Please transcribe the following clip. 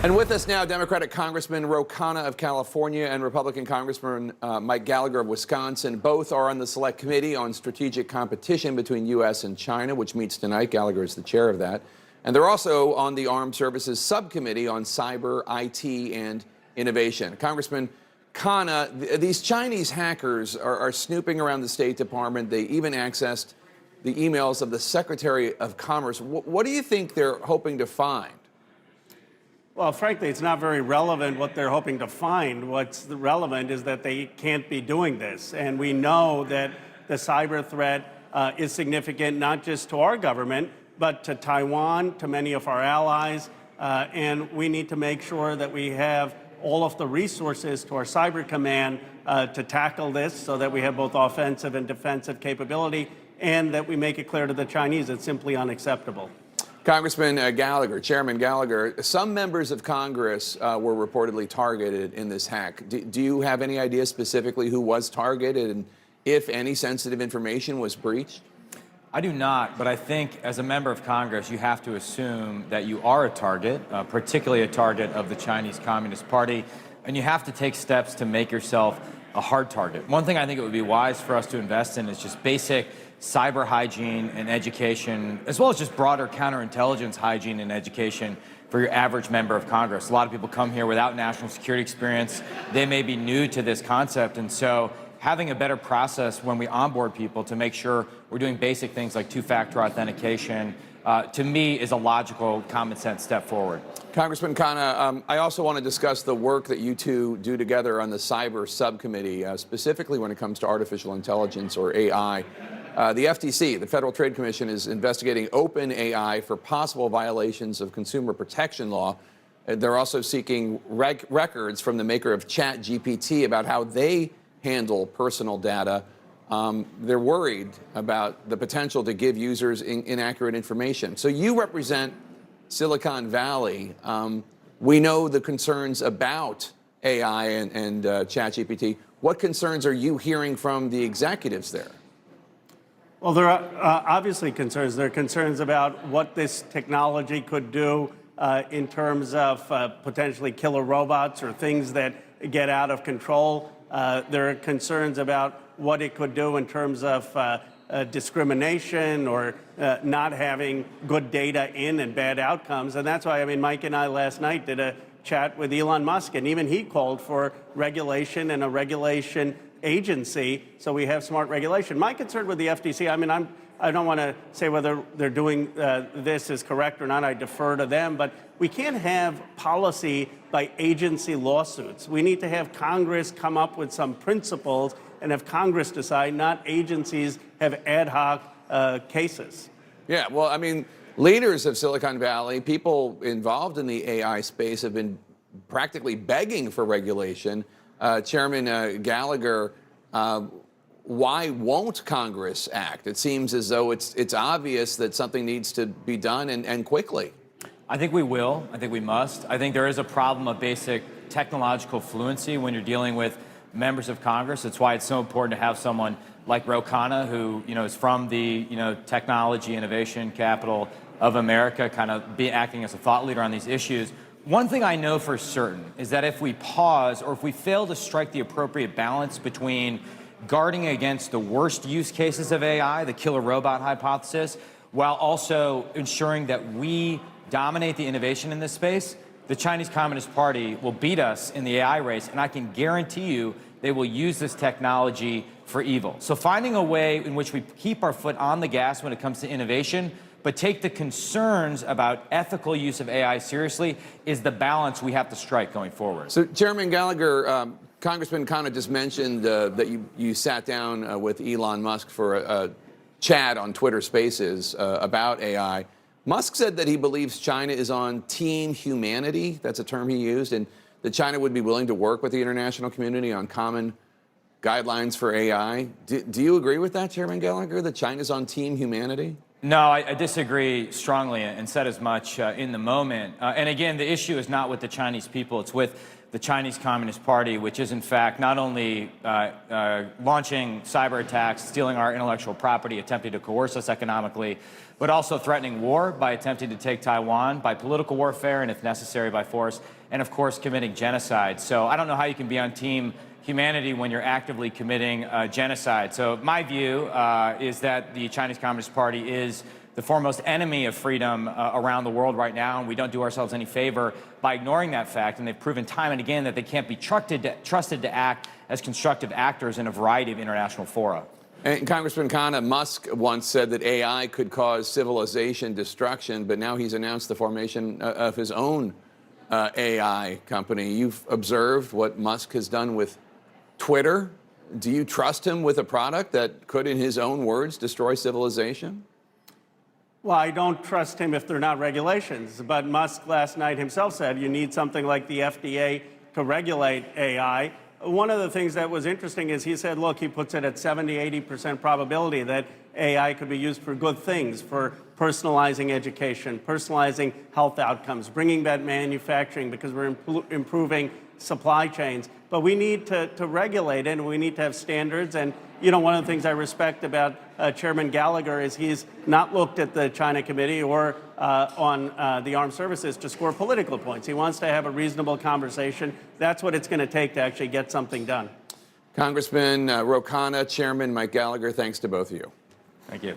And with us now, Democratic Congressman Ro Khanna of California and Republican Congressman Mike Gallagher of Wisconsin. Both are on the Select Committee on Strategic Competition between U.S. and China, which meets tonight. Gallagher is the chair of that. And they're also on the Armed Services Subcommittee on Cyber, IT, and Innovation. Congressman Khanna, these Chinese hackers are snooping around the State Department. They even accessed the emails of the Secretary of Commerce. What do you think they're hoping to find? Well, frankly, it's not very relevant what they're hoping to find. What's relevant is that they can't be doing this. And we know that the cyber threat is significant, not just to our government, but to Taiwan, to many of our allies. And we need to make sure that we have all of the resources to our cyber command to tackle this so that we have both offensive and defensive capability, and that we make it clear to the Chinese it's simply unacceptable. Congressman Gallagher, Chairman Gallagher, some members of Congress were reportedly targeted in this hack. Do you have any idea specifically who was targeted and if any sensitive information was breached? I do not, but I think as a member of Congress, you have to assume that you are a target, particularly a target of the Chinese Communist Party, and you have to take steps to make yourself a hard target. One thing I think it would be wise for us to invest in is just basic cyber hygiene and education, as well as just broader counterintelligence hygiene and education for your average member of Congress. A lot of people come here without national security experience. They may be new to this concept, and so having a better process when we onboard people to make sure we're doing basic things like two-factor authentication, to me, is a logical, common-sense step forward. Congressman Khanna, I also want to discuss the work that you two do together on the Cyber Subcommittee, specifically when it comes to artificial intelligence, or AI. The FTC, the Federal Trade Commission, is investigating OpenAI for possible violations of consumer protection law. They're also seeking records from the maker of ChatGPT about how they handle personal data. They're worried about the potential to give users inaccurate information. So you represent Silicon Valley. We know the concerns about AI and ChatGPT. What concerns are you hearing from the executives there? Well, there are obviously concerns. There are concerns about what this technology could do in terms of potentially killer robots or things that get out of control. There are concerns about what it could do in terms of discrimination or not having good data in and bad outcomes. And that's why, I mean, Mike and I last night did a chat with Elon Musk, and even he called for regulation and a regulation agency so we have smart regulation. My concern with the FTC, I mean, I don't want to say whether they're doing this is correct or not. I defer to them. But we can't have policy by agency lawsuits. We need to have Congress come up with some principles and have Congress decide, not agencies have ad hoc cases. Yeah, well, I mean, leaders of Silicon Valley, people involved in the AI space, have been practically begging for regulation. Chairman Gallagher, why won't Congress act? It seems as though it's obvious that something needs to be done and quickly. I think we will. I think we must. I think there is a problem of basic technological fluency when you're dealing with members of Congress. That's why it's so important to have someone like Ro Khanna, who is from the technology innovation capital of America, kind of be acting as a thought leader on these issues. One thing I know for certain is that if we pause or if we fail to strike the appropriate balance between guarding against the worst use cases of AI, the killer robot hypothesis, while also ensuring that we dominate the innovation in this space, the Chinese Communist Party will beat us in the AI race, and I can guarantee you they will use this technology for evil. So finding a way in which we keep our foot on the gas when it comes to innovation, but take the concerns about ethical use of AI seriously, is the balance we have to strike going forward. So, Chairman Gallagher, Congressman Khanna just mentioned that you sat down with Elon Musk for a chat on Twitter Spaces about AI. Musk said that he believes China is on Team Humanity. That's a term he used, and that China would be willing to work with the international community on common guidelines for AI. Do you agree with that, Chairman Gallagher, that China's on Team Humanity? No, I disagree strongly and said as much in the moment. And again, the issue is not with the Chinese people, it's with the Chinese Communist Party, which is in fact not only launching cyber attacks, stealing our intellectual property, attempting to coerce us economically, but also threatening war by attempting to take Taiwan, by political warfare, and if necessary, by force, and of course, committing genocide. So I don't know how you can be on team humanity when you're actively committing genocide. So my view is that the Chinese Communist Party is the foremost enemy of freedom around the world right now, and we don't do ourselves any favor by ignoring that fact. And they've proven time and again that they can't be trusted to act as constructive actors in a variety of international fora. And Congressman Khanna, Musk once said that AI could cause civilization destruction, but now he's announced the formation of his own AI company. You've observed what Musk has done with Twitter. Do you trust him with a product that could, in his own words, destroy civilization? Well, I don't trust him if they're not regulations. But Musk last night himself said you need something like the FDA to regulate AI. One of the things that was interesting is he said, look, he puts it at 70, 80% probability that AI could be used for good things, for personalizing education, personalizing health outcomes, bringing back manufacturing because we're improving supply chains. But we need to regulate it, and we need to have standards. And, you know, one of the things I respect about Chairman Gallagher is he's not looked at the China Committee or on the armed services to score political points. He wants to have a reasonable conversation. That's what it's going to take to actually get something done. Congressman Ro Khanna, Chairman Mike Gallagher, thanks to both of you. Thank you.